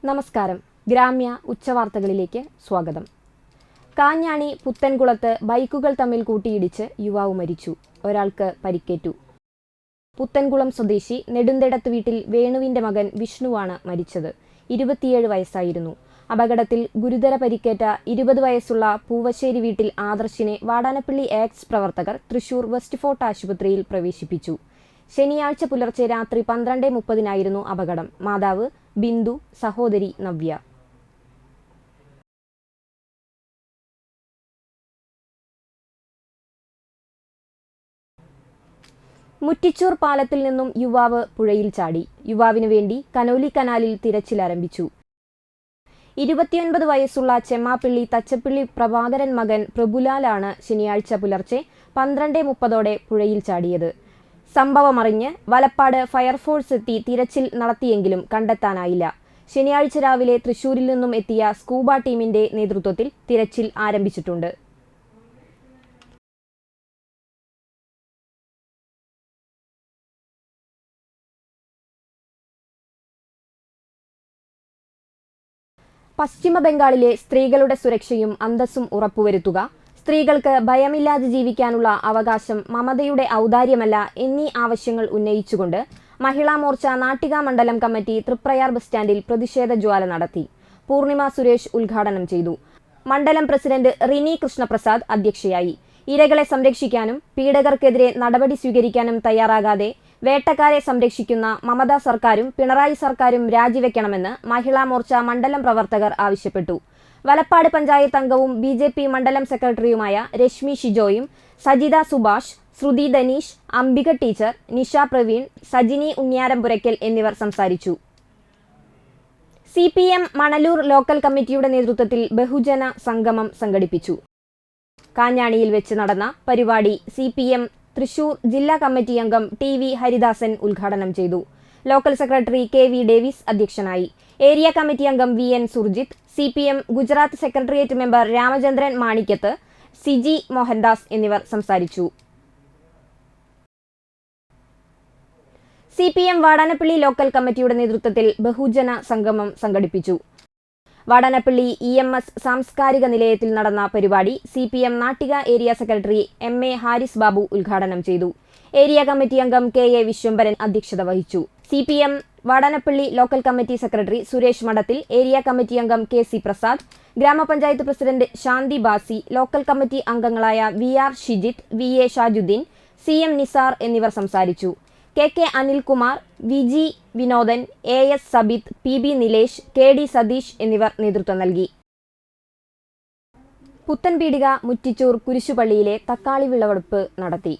നമസ്കാരം. ഗ്രാമ്യ ഉച്ചവാർത്തകളിലേക്ക് സ്വാഗതം. കാഞ്ഞാണി പുത്തൻകുളത്ത് ബൈക്കുകൾ തമ്മിൽ കൂട്ടിയിടിച്ച് യുവാവ് മരിച്ചു. ഒരാൾക്ക് പരിക്കേറ്റു. പുത്തൻകുളം സ്വദേശി നെടുന്തടത്ത് വീട്ടിൽ വേണുവിന്റെ മകൻ വിഷ്ണുവാണ് മരിച്ചത്. 27 വയസ്സായിരുന്നു. അപകടത്തിൽ ഗുരുതര പരിക്കേറ്റ 20 വയസ്സുള്ള പൂവശ്ശേരി വീട്ടിൽ ആദർശിനെ വാടാനപ്പള്ളി ആക്ട്സ് പ്രവർത്തകർ തൃശൂർ വെസ്റ്റ് ഫോർട്ട് ആശുപത്രിയിൽ പ്രവേശിപ്പിച്ചു. ശനിയാഴ്ച പുലർച്ചെ രാത്രി 12:30 അപകടം. മാതാവ് ബിന്ദു, സഹോദരി നവ്യ. മുറ്റിച്ചൂർ പാലത്തിൽ നിന്നും യുവാവ് പുഴയിൽ ചാടി. യുവാവിനു വേണ്ടി കനോലി കനാലിൽ തിരച്ചിൽ ആരംഭിച്ചു. 29 വയസ്സുള്ള ചെമ്മാപ്പിള്ളി തച്ചപ്പിള്ളി പ്രഭാകരൻ മകൻ പ്രഭുലാലാണ് ശനിയാഴ്ച പുലർച്ചെ 12:30 പുഴയിൽ ചാടിയത്. സംഭവമറിഞ്ഞ് വലപ്പാട് ഫയർഫോഴ്സ് എത്തി തിരച്ചിൽ നടത്തിയെങ്കിലും കണ്ടെത്താനായില്ല. ശനിയാഴ്ച രാവിലെ തൃശൂരിൽ നിന്നും എത്തിയ സ്കൂബ ടീമിന്റെ നേതൃത്വത്തിൽ തിരച്ചിൽ ആരംഭിച്ചിട്ടുണ്ട്. പശ്ചിമ ബംഗാളിലെ സ്ത്രീകളുടെ സുരക്ഷയും അന്തസ്സും ഉറപ്പുവരുത്തുക, സ്ത്രീകൾക്ക് ഭയമില്ലാതെ ജീവിക്കാനുള്ള അവകാശം മമതയുടെ ഔദാര്യമല്ല എന്നീ ആവശ്യങ്ങൾ ഉന്നയിച്ചുകൊണ്ട് മഹിളാ മോർച്ച നാട്ടിക മണ്ഡലം കമ്മിറ്റി തൃപ്രയാർ ബസ് സ്റ്റാൻഡിൽ പ്രതിഷേധ ജ്വാല നടത്തി. പൂർണിമ സുരേഷ് ഉദ്ഘാടനം ചെയ്തു. മണ്ഡലം പ്രസിഡന്റ് റിനി കൃഷ്ണപ്രസാദ് അധ്യക്ഷയായി. ഇരകളെ സംരക്ഷിക്കാനും പീഡകർക്കെതിരെ നടപടി സ്വീകരിക്കാനും തയ്യാറാകാതെ വേട്ടക്കാരെ സംരക്ഷിക്കുന്ന മമതാ സർക്കാരും പിണറായി സർക്കാരും രാജിവെക്കണമെന്ന് മഹിളാ മോർച്ച മണ്ഡലം പ്രവർത്തകർ ആവശ്യപ്പെട്ടു. വലപ്പാട് പഞ്ചായത്ത് അംഗവും BJP മണ്ഡലം സെക്രട്ടറിയുമായ രശ്മി ഷിജോയും സജിത സുഭാഷ്, ശ്രുതി ധനീഷ്, അംബിക ടീച്ചർ, നിഷ പ്രവീൺ, സജിനി ഉണ്ണിയാരംപുരയ്ക്കൽ എന്നിവർ സംസാരിച്ചു. CPM മണലൂർ ലോക്കൽ കമ്മിറ്റിയുടെ നേതൃത്വത്തിൽ ബഹുജന സംഗമം സംഘടിപ്പിച്ചു. കാഞ്ഞാണിയിൽ വെച്ച് നടന്ന പരിപാടി CPM തൃശൂർ ജില്ലാ കമ്മിറ്റി അംഗം TV ഹരിദാസൻ ഉദ്ഘാടനം ചെയ്തു. ലോക്കൽ സെക്രട്ടറി KV ഡേവിസ് അധ്യക്ഷനായി. ഏരിയ കമ്മിറ്റി അംഗം VN Surjith, CPM Gujarat secretariat member Ramachandran Manikkath, Siji Mohandas എന്നിവർ സംസാരിച്ചു. CPM വാടാനപ്പള്ളി ലോക്കൽ കമ്മിറ്റിയുടെ നേതൃത്വത്തിൽ ബഹുജന സംഗമം സംഘടിപ്പിച്ചു. വാടാനപ്പള്ളി EMS സാംസ്കാരിക നിലയത്തിൽ നടന്ന പരിപാടി CPM Nattika area secretary MA Haris Babu ഉദ്ഘാടനം ചെയ്തു. ഏരിയ കമ്മിറ്റി അംഗം KA വിശ്വംഭരൻ അധ്യക്ഷത വഹിച്ചു. CPM Vadanappally local committee secretary Suresh Madathil, area committee അംഗം KC പ്രസാദ്, ഗ്രാമപഞ്ചായത്ത് president Shanti Basi, local committee അംഗങ്ങളായ VR Shijith, VA Shajudheen, CM Nisar എന്നിവർ സംസാരിച്ചു. KK Anilkumar, VG Vinodan, AS Sabith, PB Nilesh, KD Satheesh എന്നിവർ നേതൃത്വം നൽകി. പുത്തൻപീടിക മുറ്റിച്ചൂർ കുരിശുപള്ളിയിലെ തക്കാളി വിളവെടുപ്പ് നടത്തി.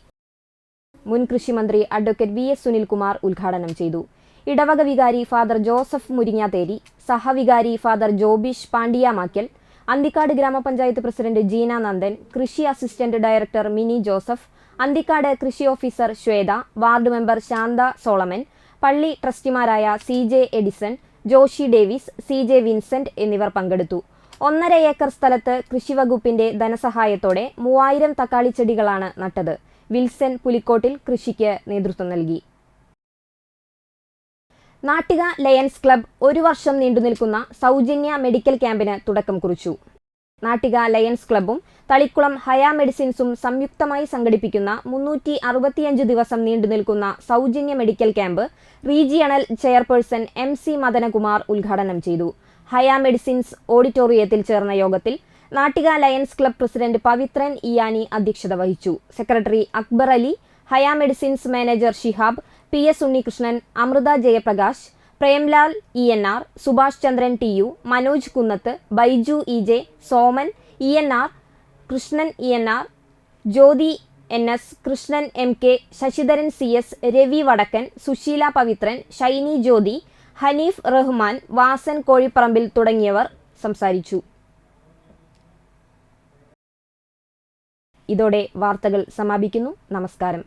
മുൻ കൃഷിമന്ത്രി അഡ്വക്കേറ്റ് VS സുനിൽകുമാർ ഉദ്ഘാടനം ചെയ്തു. ഇടവക വികാരി ഫാദർ ജോസഫ് മുരിങ്ങാത്തേരി, സഹവികാരി ഫാദർ ജോബിഷ് പാണ്ടിയാമാക്കൽ, അന്തിക്കാട് ഗ്രാമപഞ്ചായത്ത് പ്രസിഡന്റ് ജീന നന്ദൻ, കൃഷി അസിസ്റ്റന്റ് ഡയറക്ടർ മിനി ജോസഫ്, അന്തിക്കാട് കൃഷി officer Shweta, ward member Shantha Solomon, പള്ളി ട്രസ്റ്റിമാരായ CJ എഡിസൺ, ജോഷി ഡേവിസ്, CJ വിൻസെന്റ് എന്നിവർ പങ്കെടുത്തു. 1.5 ഏക്കർ സ്ഥലത്ത് കൃഷിവകുപ്പിന്റെ ധനസഹായത്തോടെ 3000 തക്കാളി ചെടികളാണ് നട്ടത്. വിൽസൺ പുലിക്കോട്ടിൽ കൃഷിക്ക് നേതൃത്വം നൽകി. നാട്ടിക ലയൺസ് ക്ലബ് 1 വർഷം നീണ്ടുനിൽക്കുന്ന സൗജന്യ മെഡിക്കൽ ക്യാമ്പിന് തുടക്കം കുറിച്ചു. നാട്ടിക ലയൺസ് ക്ലബ്ബും തളിക്കുളം ഹയ മെഡിസിൻസും സംയുക്തമായി സംഘടിപ്പിക്കുന്ന 365 ദിവസം നീണ്ടുനിൽക്കുന്ന സൗജന്യ medical camp regional chairperson MC Madanakumar ഉദ്ഘാടനം ചെയ്തു. ഹയ മെഡിസിൻസ് ഓഡിറ്റോറിയത്തിൽ ചേർന്ന യോഗത്തിൽ Nattika lions club president Pavithran Iyani അധ്യക്ഷത വഹിച്ചു. Secretary Akbar Ali, Haya medicines manager Shihab, PS Unnikrishnan, Amrutha Jayaprakash, Premlal ENR, Subhash Chandran TU, Manoj Kunnath, Baiju EJ, Soman ENR, Krishnan ENR, Jyothi NS, Krishnan MK, Sasidharan CS, Ravi Vadakkan, Susheela Pavithran, Shiny ജ്യോതി, ഹനീഫ് റഹ്മാൻ, വാസൻ കോഴിപ്പറമ്പിൽ തുടങ്ങിയവർ സംസാരിച്ചു. ഇതോടെ വാർത്തകൾ സമാപിക്കുന്നു. നമസ്കാരം.